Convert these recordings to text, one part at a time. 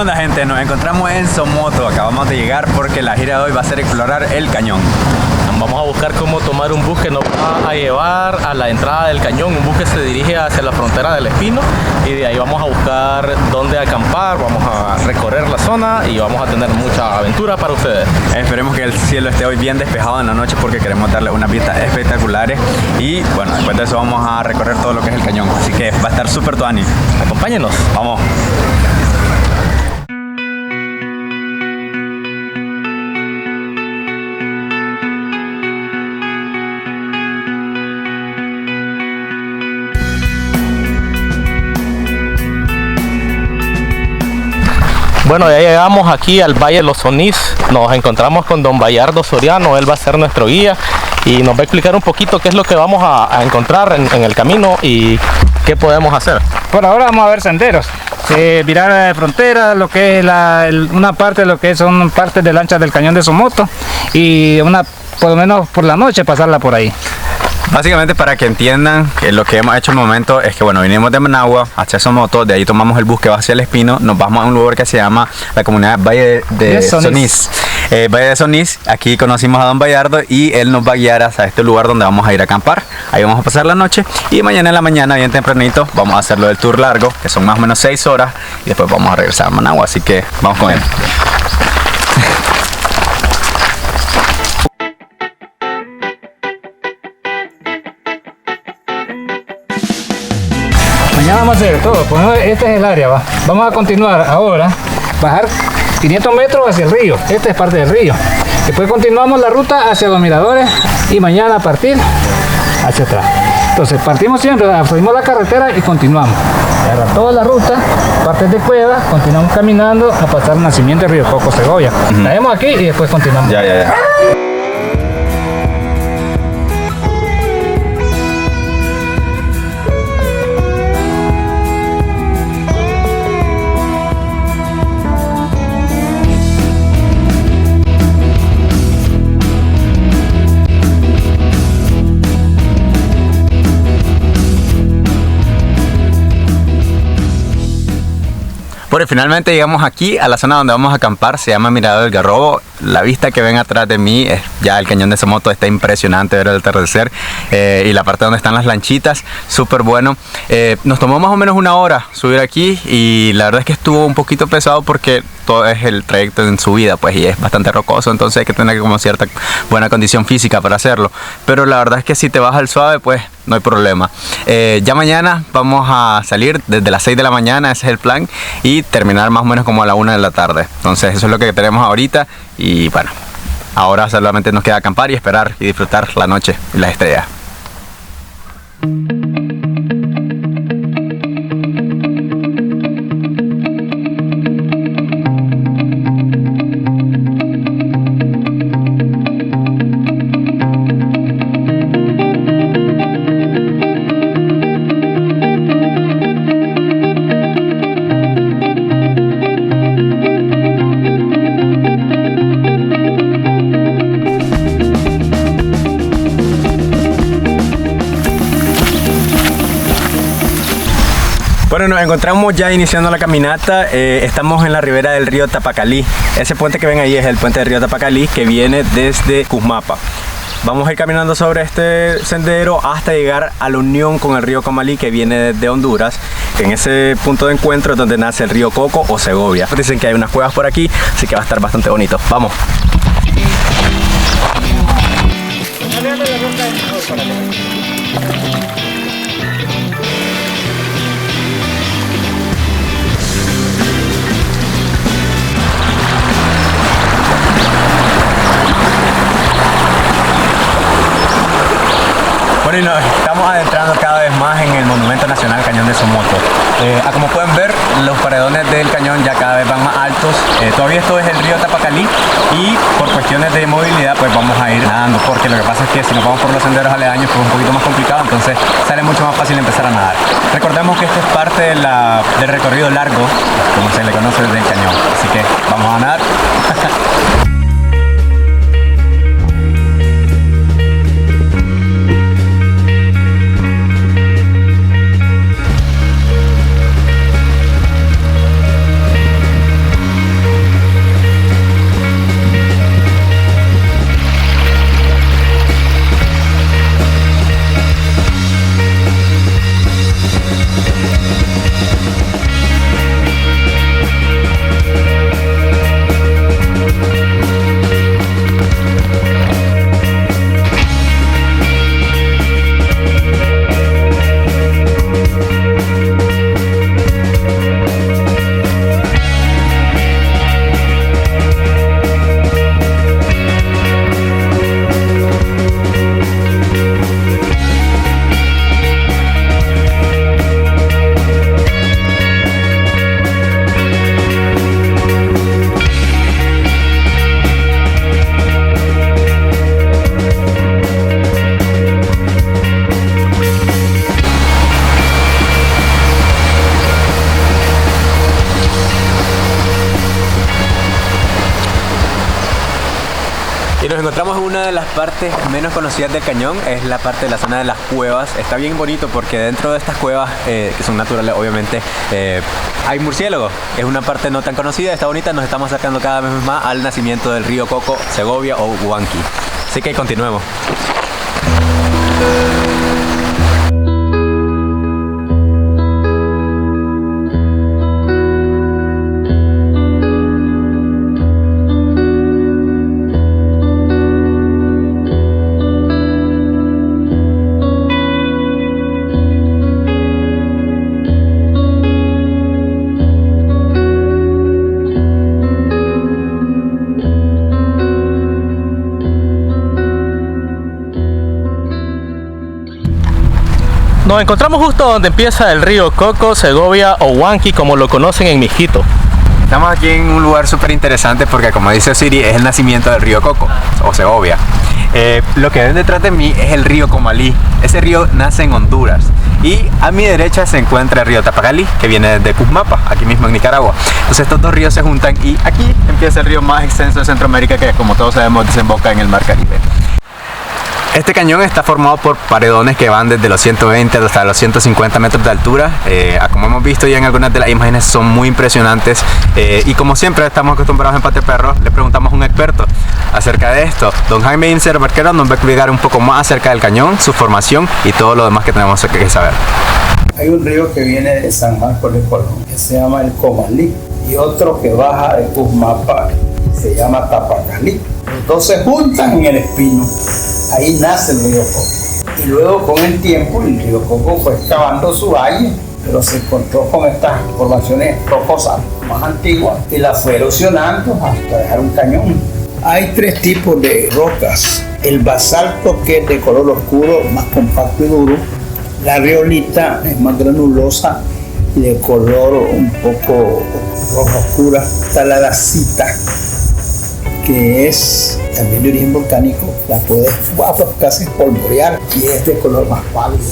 onda, gente? Nos encontramos en Somoto, acabamos de llegar porque la gira de hoy va a ser explorar el cañón. Vamos a buscar cómo tomar un bus que nos va a llevar a la entrada del cañón, un bus que se dirige hacia la frontera del Espino, y de ahí vamos a buscar dónde acampar, vamos a recorrer la zona y vamos a tener mucha aventura para ustedes. Esperemos que el cielo esté hoy bien despejado en la noche porque queremos darle unas vistas espectaculares y bueno, después de eso vamos a recorrer todo lo que es el cañón, así que va a estar súper tuani. Acompáñenos. Vamos. Bueno, ya llegamos aquí al Valle de los Sonís, nos encontramos con don Bayardo Soriano, él va a ser nuestro guía y nos va a explicar un poquito qué es lo que vamos a encontrar en el camino y qué podemos hacer. Por ahora vamos a ver senderos, virar a la frontera, lo que es una parte de lo que son partes de lanchas del cañón de Somoto y por lo menos por la noche pasarla por ahí. Básicamente, para que entiendan que lo que hemos hecho en el momento es que bueno, vinimos de Managua hacia Somoto, de ahí tomamos el bus que va hacia el Espino, nos vamos a un lugar que se llama la comunidad Valle de Sonís. Valle de Sonís, aquí conocimos a don Bayardo y él nos va a guiar hasta este lugar donde vamos a ir a acampar. Ahí vamos a pasar la noche y mañana en la mañana, bien tempranito, vamos a hacer lo del tour largo, que son más o menos 6 horas y después vamos a regresar a Managua, así que vamos con él. Mañana vamos a hacer todo, este es el área, vamos a continuar ahora, bajar 500 metros hacia el río, esta es parte del río. Después continuamos la ruta hacia los miradores y mañana partir hacia atrás. Entonces partimos siempre, subimos la carretera y continuamos. Agarra toda la ruta, partes de cueva, continuamos caminando a pasar el nacimiento del río Coco Segovia. La vemos aquí y después continuamos. Ya. Bueno, finalmente llegamos aquí a la zona donde vamos a acampar, se llama Mirador del Garrobo. La vista que ven atrás de mí, ya el cañón de Somoto, está impresionante ver el atardecer y la parte donde están las lanchitas, súper bueno. Nos tomó más o menos 1 hora subir aquí y la verdad es que estuvo un poquito pesado porque todo es el trayecto en subida, pues, y es bastante rocoso, entonces hay que tener como cierta buena condición física para hacerlo. Pero la verdad es que si te vas al suave, pues no hay problema. Ya mañana vamos a salir desde las 6 de la mañana, ese es el plan, y terminar más o menos como a la 1 de la tarde. Entonces eso es lo que tenemos ahorita y bueno, ahora solamente nos queda acampar y esperar y disfrutar la noche y las estrellas. Bueno, nos encontramos ya iniciando la caminata, estamos en la ribera del río Tapacalí. Ese puente que ven ahí es el puente del río Tapacalí que viene desde Cusmapa. Vamos a ir caminando sobre este sendero hasta llegar a la unión con el río Comalí que viene desde Honduras. En ese punto de encuentro es donde nace el río Coco o Segovia. Dicen que hay unas cuevas por aquí, así que va a estar bastante bonito. Vamos. Bueno, y nos estamos adentrando cada vez más en el Monumento Nacional Cañón de Somoto. Como pueden ver, los paredones del cañón ya cada vez van más altos. Todavía esto es el río Tapacalí y por cuestiones de movilidad pues vamos a ir nadando, porque lo que pasa es que si nos vamos por los senderos aledaños pues es un poquito más complicado, entonces sale mucho más fácil empezar a nadar. Recordemos que esto es parte del recorrido largo, como se le conoce desde el cañón, así que vamos a nadar. Y nos encontramos en una de las partes menos conocidas del cañón, es la parte de la zona de las cuevas. Está bien bonito porque dentro de estas cuevas, que son naturales obviamente, hay murciélagos. Es una parte no tan conocida, está bonita, nos estamos acercando cada vez más al nacimiento del río Coco, Segovia o Huanqui. Así que continuemos. Nos encontramos justo donde empieza el río Coco, Segovia o Huanqui, como lo conocen en Mijito. Estamos aquí en un lugar súper interesante porque, como dice Osiris, es el nacimiento del río Coco o Segovia. Lo que ven detrás de mí es el río Comalí. Ese río nace en Honduras. Y a mi derecha se encuentra el río Tapagalí, que viene de Cusmapa, aquí mismo en Nicaragua. Entonces estos dos ríos se juntan y aquí empieza el río más extenso de Centroamérica, que, como todos sabemos, desemboca en el Mar Caribe. Este cañón está formado por paredones que van desde los 120 hasta los 150 metros de altura. Como hemos visto ya en algunas de las imágenes, son muy impresionantes. Y como siempre estamos acostumbrados en Pate Perro, le preguntamos a un experto acerca de esto. Don Jaime Inser Barquero nos va a explicar un poco más acerca del cañón, su formación y todo lo demás que tenemos que saber. Hay un río que viene de San Marcos de Colón, que se llama el Comalí, y otro que baja de Cusmapa, se llama Tapagalí. Los dos se juntan en el Espino. Ahí nace el río Coco. Y luego, con el tiempo, el río Coco fue excavando su valle, pero se encontró con estas formaciones rocosas más antiguas y las fue erosionando hasta dejar un cañón. Hay tres tipos de rocas: el basalto, que es de color oscuro, más compacto y duro; la riolita es más granulosa y de color un poco roja oscura; está la dacita, que es también de origen volcánico, la puedes casi espolvorear y es de color más pálido.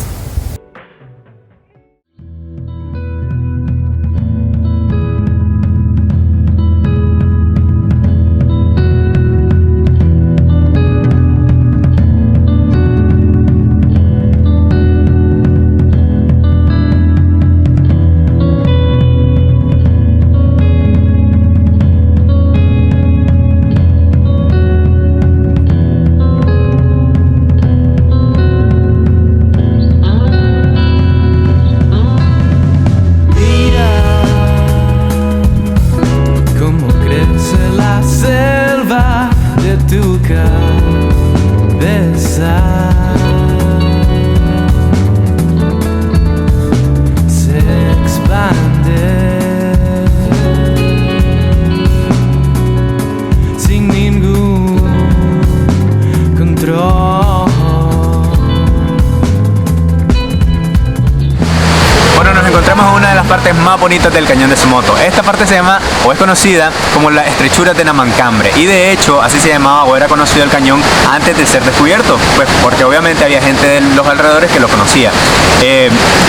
Partes más bonitas del cañón de Somoto. Esta parte se llama, o es conocida como la estrechura de Namancambre, y de hecho así se llamaba o era conocido el cañón antes de ser descubierto, pues porque obviamente había gente de los alrededores que lo conocía.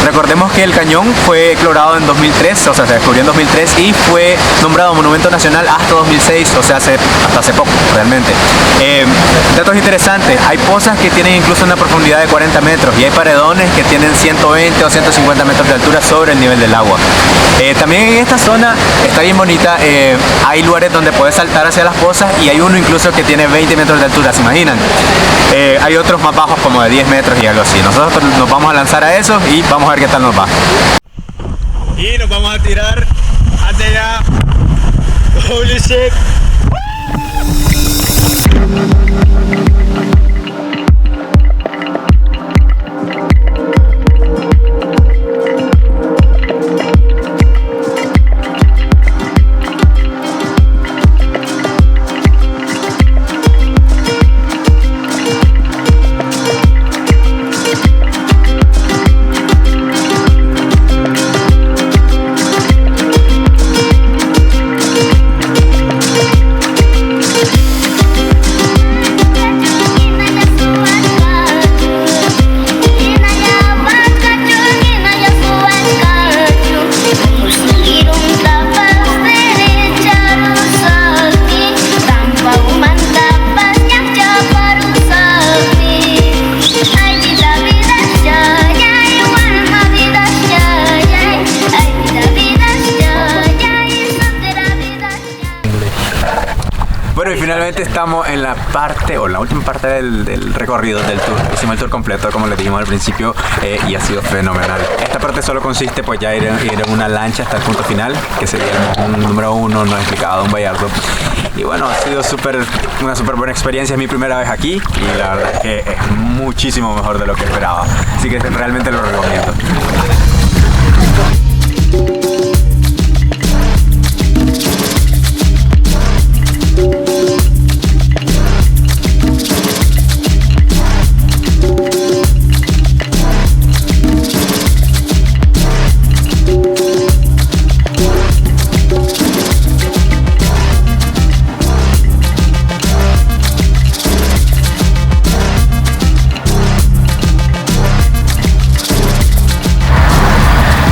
Recordemos que el cañón fue explorado en 2003, o sea, se descubrió en 2003 y fue nombrado Monumento Nacional hasta 2006, o sea, hasta hace poco realmente. Datos interesantes: hay pozas que tienen incluso una profundidad de 40 metros y hay paredones que tienen 120 o 150 metros de altura sobre el nivel del agua. También en esta zona está bien bonita, hay lugares donde puedes saltar hacia las pozas y hay uno incluso que tiene 20 metros de altura, ¿se imaginan? Hay otros más bajos como de 10 metros y algo así. Nosotros nos vamos a lanzar a eso y vamos a ver qué tal nos va. Y nos vamos a tirar hacia allá. Holy shit. Bueno, y finalmente estamos en la parte, o la última parte del recorrido del tour. Hicimos el tour completo, como les dijimos al principio, y ha sido fenomenal. Esta parte solo consiste, pues, ya ir en una lancha hasta el punto final, que sería el número 1, no explicado, Don Bayardo. Y bueno, ha sido una súper buena experiencia. Es mi primera vez aquí y la verdad es que es muchísimo mejor de lo que esperaba. Así que realmente lo recomiendo.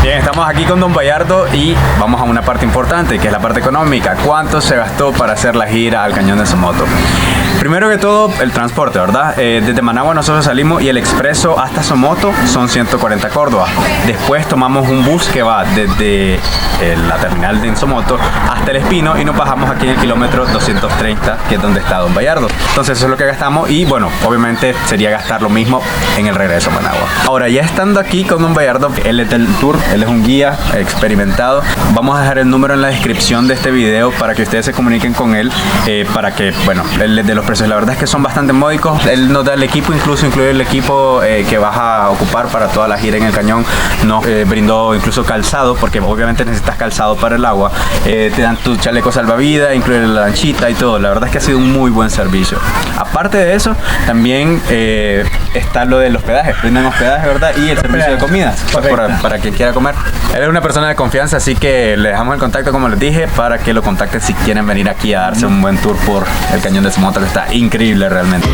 Estamos aquí con Don Bayardo y vamos a una parte importante, que es la parte económica. ¿Cuánto se gastó para hacer la gira al Cañón de Somoto? Primero que todo, el transporte, ¿verdad? Desde Managua nosotros salimos y el expreso hasta Somoto son 140 córdobas. Después tomamos un bus que va desde la terminal de Somoto hasta El Espino y nos bajamos aquí en el kilómetro 230, que es donde está Don Bayardo. Entonces eso es lo que gastamos y bueno, obviamente sería gastar lo mismo en el regreso a Managua. Ahora, ya estando aquí con Don Bayardo, él es del tour, él es un guía experimentado. Vamos a dejar el número en la descripción de este video para que ustedes se comuniquen con él, para que, bueno, él les dé los precios. La verdad es que son bastante módicos. Él nos da el equipo, incluso incluye el equipo que vas a ocupar para toda la gira en el cañón. Nos brindó incluso calzado, porque obviamente necesitas calzado para el agua. Te dan tu chaleco salvavidas, incluye la lanchita y todo. La verdad es que ha sido un muy buen servicio. Aparte de eso, también está lo del hospedaje. Brindan hospedaje, ¿verdad? Y el servicio de comida para quien quiera comer. Él es una persona de confianza, así que le dejamos el contacto, como les dije, para que lo contacten si quieren venir aquí a darse un buen tour por el Cañón de Somoto, que está increíble realmente.